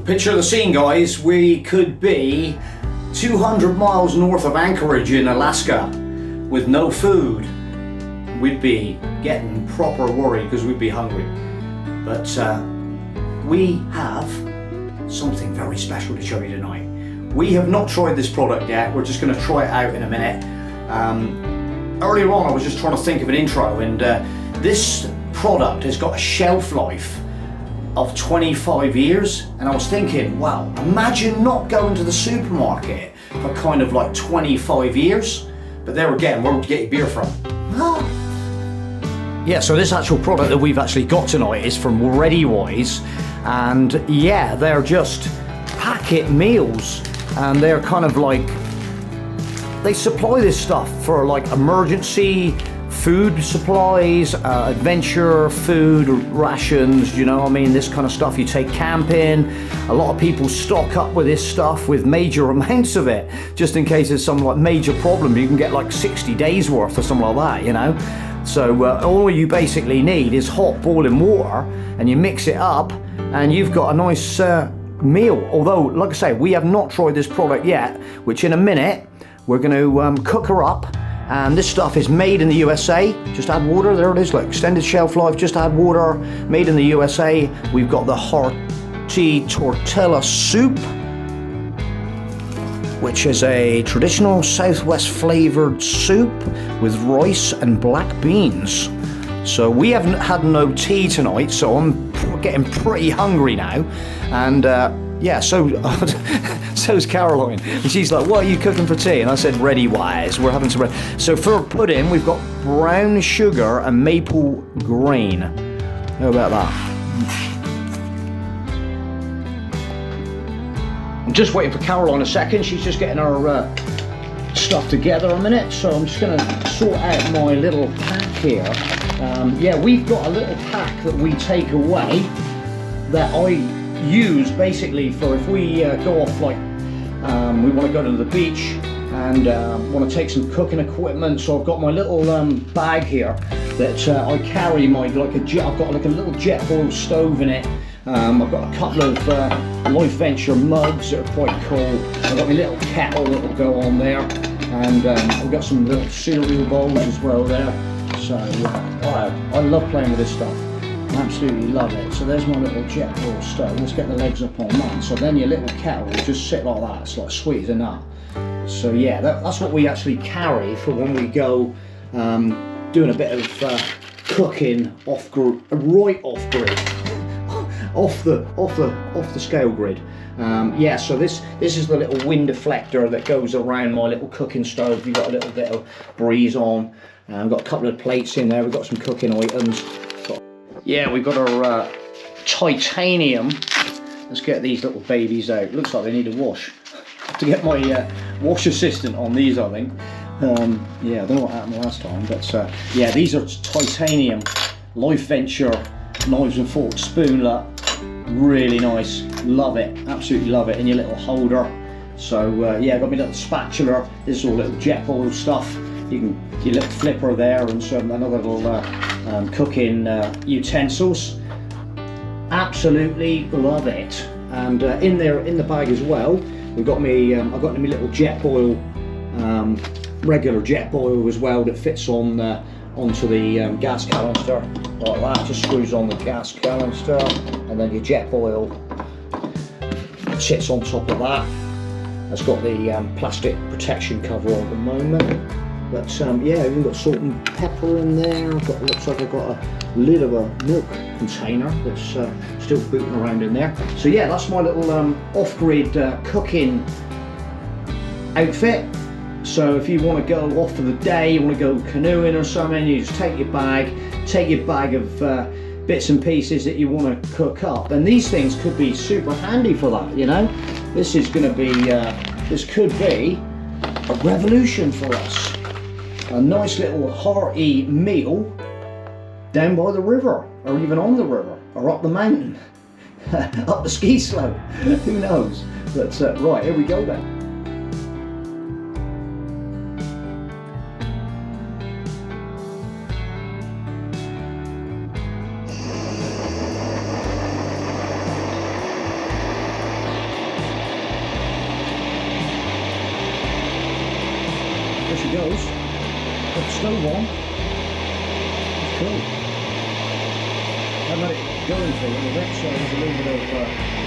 Picture the scene, guys. We could be 200 miles north of Anchorage in Alaska with no food. We'd be getting proper worried because we'd be hungry. But we have something very special to show you tonight. We have not tried this product yet. We're just going to try it out in a minute. Earlier on I was just trying to think of an intro, and this product has got a shelf life of 25 years, and I was thinking, wow, imagine not going to the supermarket for kind of like 25 years. But there again, where would you get your beer from? Yeah, so this actual product that we've actually got tonight is from Readywise, and yeah, they're just packet meals, and they're kind of like, they supply this stuff for like emergency food supplies, adventure food, rations, you know what I mean, this kind of stuff you take camping. A lot of people stock up with this stuff with major amounts of it, just in case there's some like major problem. You can get like 60 days worth or something like that, you know. So all you basically need is hot boiling water, and you mix it up and you've got a nice meal. Although, like I say, we have not tried this product yet, which in a minute we're going to cook her up. And this stuff is made in the USA. Just add water. There it is, like extended shelf life, just add water. Made in the USA. We've got the Hearty Tortilla soup, which is a traditional Southwest flavored soup with rice and black beans. So we haven't had no tea tonight, so I'm getting pretty hungry now. And yeah, so's Caroline. And she's like, what are you cooking for tea? And I said, Readywise, we're having some bread. So for pudding, we've got brown sugar and maple grain. How about that? I'm just waiting for Caroline a second. She's just getting her stuff together a minute. So I'm just gonna sort out my little pack here. Yeah, we've got a little pack that we take away that I use basically for if we go off, like we want to go to the beach and want to take some cooking equipment. So I've got my little bag here that I carry my I've got like a little Jetboil stove in it. I've got a couple of Life Venture mugs that are quite cool. I've got my little kettle that will go on there, and I've got some little cereal bowls as well there. So I love playing with this stuff. Absolutely love it. So there's my little Jetboil stove. Let's get the legs up on that. So then your little kettle will just sit like that. It's like sweet as a nut. So yeah, that's what we actually carry for when we go doing a bit of cooking off grid, right off grid, off the scale grid. Yeah. So this is the little wind deflector that goes around my little cooking stove. You've got a little bit of breeze on. We've got a couple of plates in there. We've got some cooking items. Yeah, we've got our titanium. Let's get these little babies out. Looks like they need a wash. To get my wash assistant on these, I think. Yeah, I don't know what happened last time, but yeah, these are titanium Life Venture knives and forks spoonlet. Really nice. Love it. Absolutely love it. In your little holder. So yeah, got my little spatula. This is all little Jetboil stuff. You can your little flipper there, and some another little cooking utensils. Absolutely love it. And in the bag as well, we've got me. I've got my little Jetboil, regular Jetboil as well, that fits on onto the gas canister like that. Just screws on the gas canister, and then your Jetboil sits on top of that. It's got the plastic protection cover on at the moment. But yeah, we've got salt and pepper in there. Looks like I've got a lid of a milk container that's still booting around in there. So yeah, that's my little off-grid cooking outfit. So if you want to go off for the day, you want to go canoeing or something, you just take your bag of bits and pieces that you want to cook up. And these things could be super handy for that, you know. This is going to be, this could be a revolution for us. A nice little hearty meal down by the river, or even on the river, or up the mountain, up the ski slope, who knows. But right, here we go then. There she goes. Got the stove on. That's cool. I let it go into a little bit, so there's a little bit of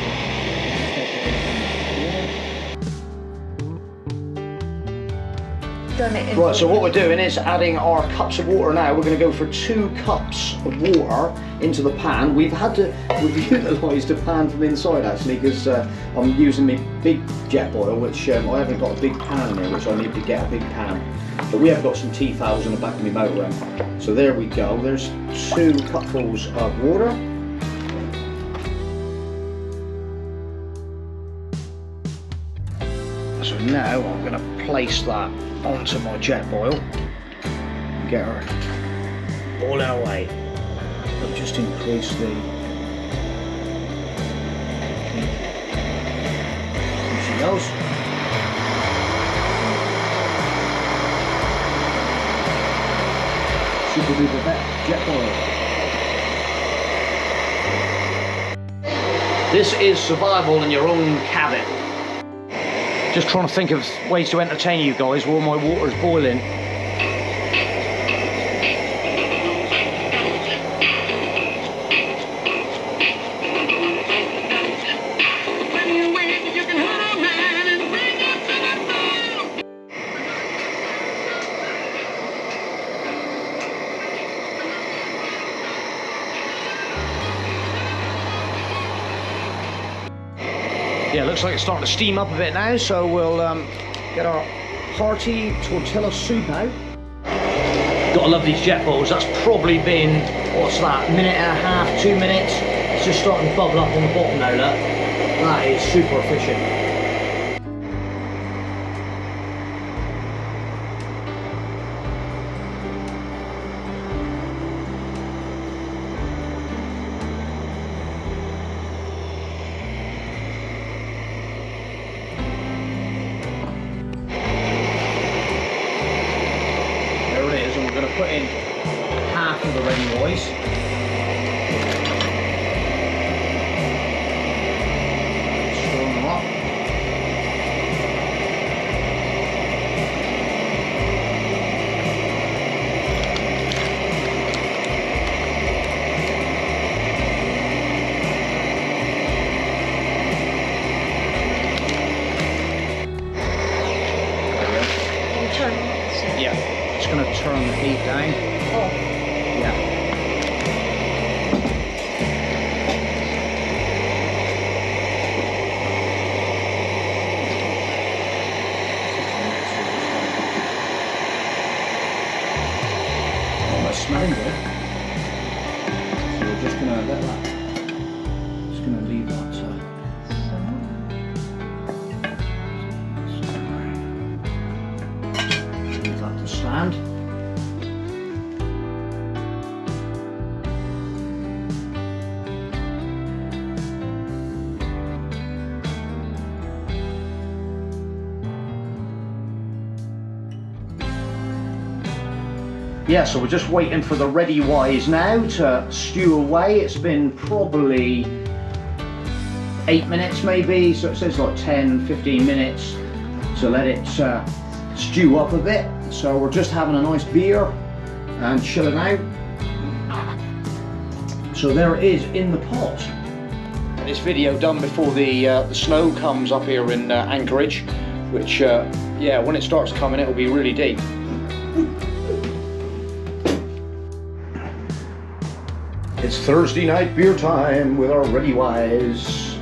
Right, so what we're doing is adding our cups of water now. We're going to go for 2 cups of water into the pan. We've utilised a pan from inside actually, because I'm using my big Jetboil, which I haven't got a big pan in there, which I need to get a big pan. But we have got some tea towels in the back of my motorhome. So there we go, there's 2 cupfuls of water. So now I'm going to place that onto my Jetboil and get her boiling away. I'll just increase the there she goes. Super duper better Jetboil. This is survival in your own cabin. Just trying to think of ways to entertain you guys while my water's boiling. Yeah, looks like it's starting to steam up a bit now, so we'll get our Hearty Tortilla soup out. Gotta love these Jetboils. That's probably been, what's that, minute and a half, 2 minutes. It's just starting to bubble up on the bottom now, look. That is super efficient. Put in half of the Readywise. Stir them up. Yeah. Just going to turn the heat down. Oh. Yeah. Oh, that's smelling good. So we're just going to let that. Just going to leave that. Leave that to stand. Yeah, so we're just waiting for the Readywise now to stew away. It's been probably 8 minutes maybe, so it says like 10-15 minutes to let it stew up a bit. So we're just having a nice beer and chilling out. So there it is in the pot. This video done before the snow comes up here in Anchorage, which yeah, when it starts coming it'll be really deep. It's Thursday night beer time with our Readywise.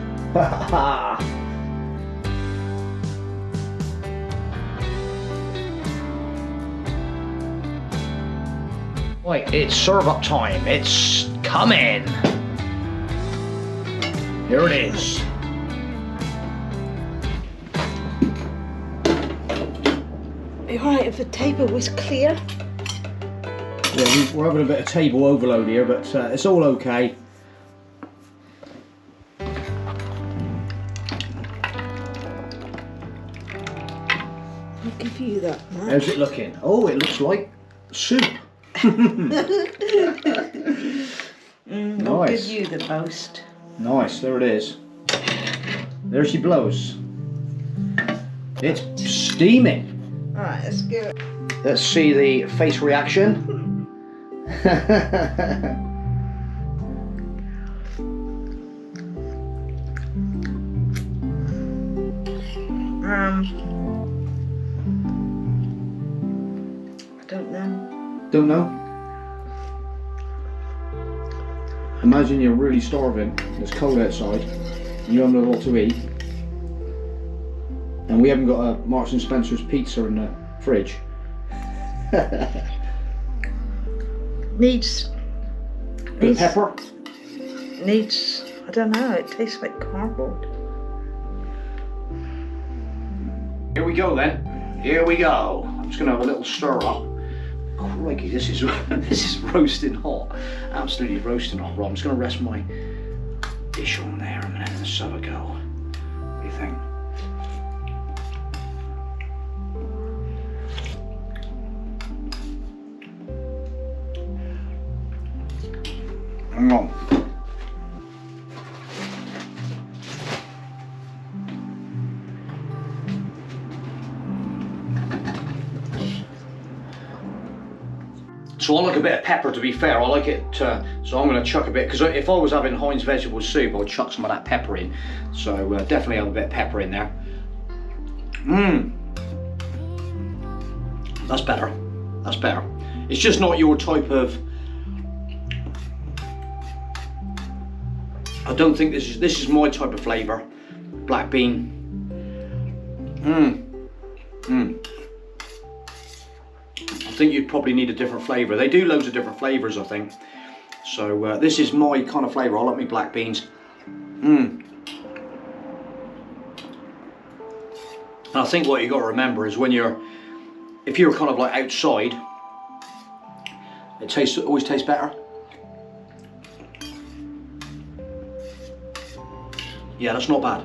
Right, it's serve up time. It's coming. Here it is. Are you alright if the table was clear? Yeah, we're having a bit of table overload here, but it's all okay. I'll give you that much. How's it looking? Oh, it looks like soup. Nice. I'll give you the most. Nice, there it is. There she blows. It's steaming. Alright, let's go. Let's see the face reaction. I don't know. Don't know? Imagine you're really starving, it's cold outside, and you haven't got a lot to eat, and we haven't got a Marks and Spencer's pizza in the fridge. Needs pepper? Needs, I don't know, it tastes like cardboard. Here we go then. Here we go. I'm just gonna have a little stir up. Crikey, this is this is roasting hot. Absolutely roasting hot. Right, I'm just gonna rest my dish on there a minute and let's have a go. What do you think? Hang on. So I like a bit of pepper, to be fair. I like it, so I'm going to chuck a bit, because if I was having Heinz vegetable soup, I'd chuck some of that pepper in. So definitely have a bit of pepper in there. That's better. That's better. It's just not your type of... I don't think this is my type of flavour. Black bean. I think you'd probably need a different flavour. They do loads of different flavours, I think. So this is my kind of flavour. I like me black beans. And I think what you got to remember is if you're kind of like outside, it always tastes better. Yeah, that's not bad.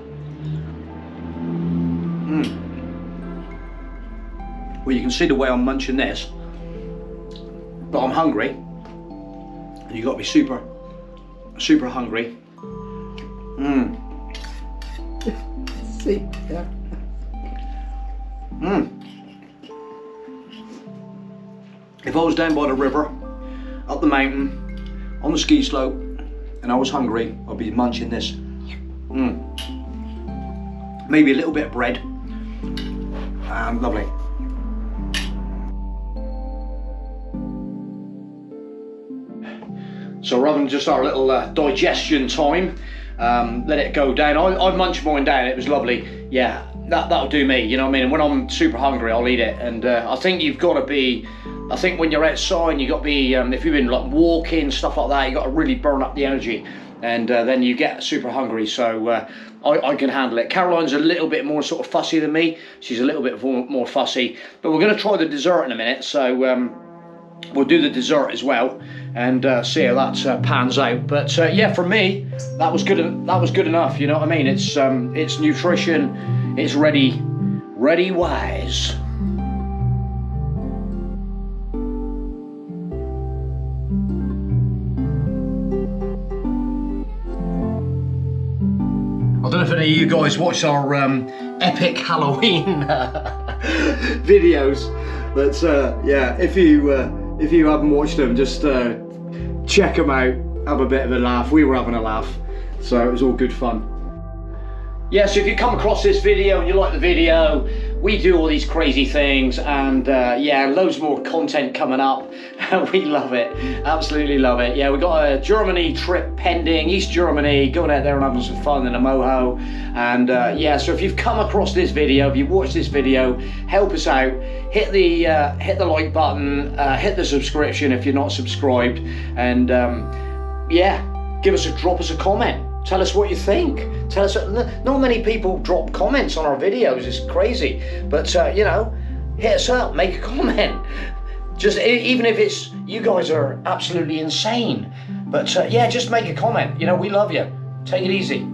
Well, you can see the way I'm munching this, but I'm hungry, and you've got to be super, super hungry. See, yeah. If I was down by the river, up the mountain, on the ski slope, and I was hungry, I'd be munching this. Maybe a little bit of bread. Lovely. So rather than just our little digestion time, let it go down. I munched mine down, it was lovely. Yeah, that'll do me, you know what I mean? And when I'm super hungry, I'll eat it. And I think you've got to be, I think when you're outside, you've got to be, if you've been like walking, stuff like that, you've got to really burn up the energy. And then you get super hungry, so I can handle it. Caroline's a little bit more sort of fussy than me. She's a little bit more fussy. But we're going to try the dessert in a minute, so we'll do the dessert as well and see how that pans out. But yeah, for me, that was good enough. You know what I mean? It's nutrition. It's Readywise. I don't know if any of you guys watch our epic Halloween videos, but yeah, if you haven't watched them, just check them out, have a bit of a laugh. We were having a laugh, so it was all good fun. Yeah, so if you come across this video and you like the video, we do all these crazy things, and yeah, loads more content coming up. We love it, absolutely love it. Yeah, we got a Germany trip pending, East Germany, going out there and having some fun in a moho. And yeah, so if you've come across this video, if you've watched this video, help us out. Hit the like button, hit the subscription if you're not subscribed, and yeah, drop us a comment. Tell us what you think. Tell us. Not many people drop comments on our videos. It's crazy, but you know, hit us up, make a comment. Just even if it's you guys are absolutely insane, but yeah, just make a comment. You know, we love you. Take it easy.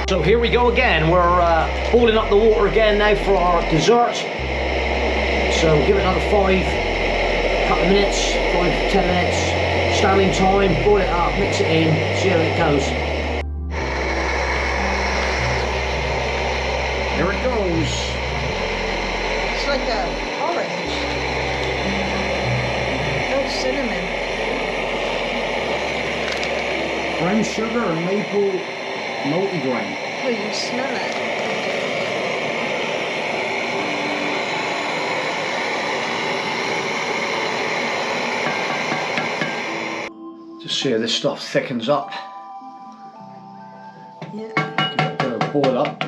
So here we go again. We're boiling up the water again now for our dessert. So give it another 5 couple of minutes, 5 to 10 minutes, standing time, boil it up, mix it in, see how it goes. brown sugar and maple multigrain. Oh, you can smell it. Just see how this stuff thickens up. Yeah. Give it a bit of a boil up.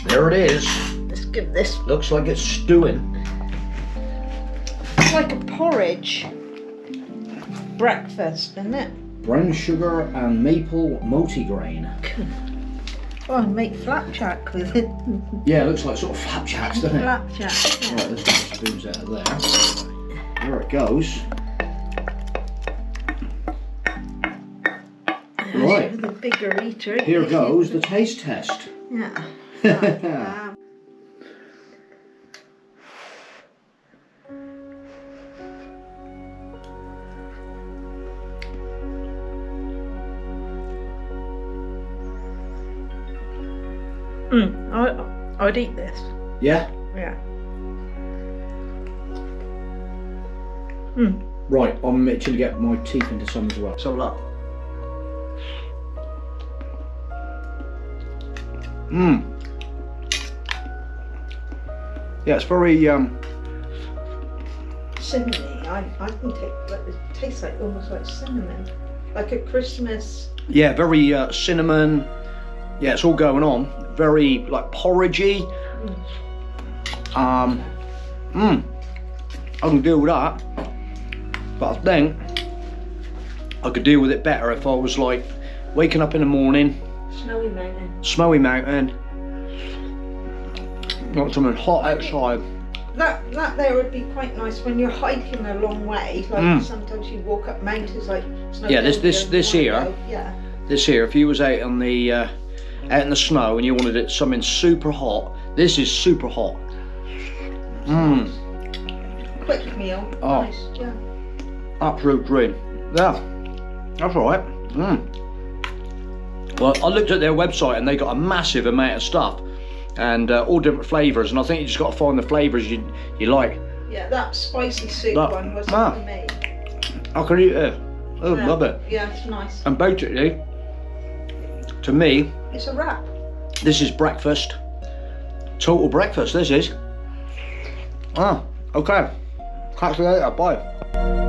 There it is. Let's give this. Looks like it's stewing. It's like a porridge breakfast, isn't it? Brown sugar and maple multigrain. Oh, and make flapjack with it. Yeah, it looks like sort of flapjacks, doesn't it? Flapjack. Yeah. Right, let's get the spoons out of there. There it goes. Right. With a bigger eater. Here goes the taste test. Yeah. I'd eat this. Yeah? Yeah. Right, I'm itching to get my teeth into some as well. So look. Yeah, it's very cinnamony. I can take, like, it tastes like almost like cinnamon, like a Christmas. Yeah, very cinnamon. Yeah, it's all going on. Very like porridgey. I can deal with that, but I think I could deal with it better if I was like waking up in the morning. Snowy mountain. Want something hot outside. That there would be quite nice when you're hiking a long way. Like sometimes you walk up mountains like. Yeah, this here. Yeah. This here, if you was out on the out in the snow and you wanted it something super hot, this is super hot. Quick meal. Oh. Nice. Yeah. Absolute dream. Yeah, that's all right. Well, I looked at their website and they got a massive amount of stuff and all different flavours, and I think you just got to find the flavours you like. Yeah, that spicy soup one was for me. I can eat it. I love it. Yeah, it's nice. And basically, to me, it's a wrap. This is breakfast. Total breakfast, this is. Okay. Catch you later. Bye.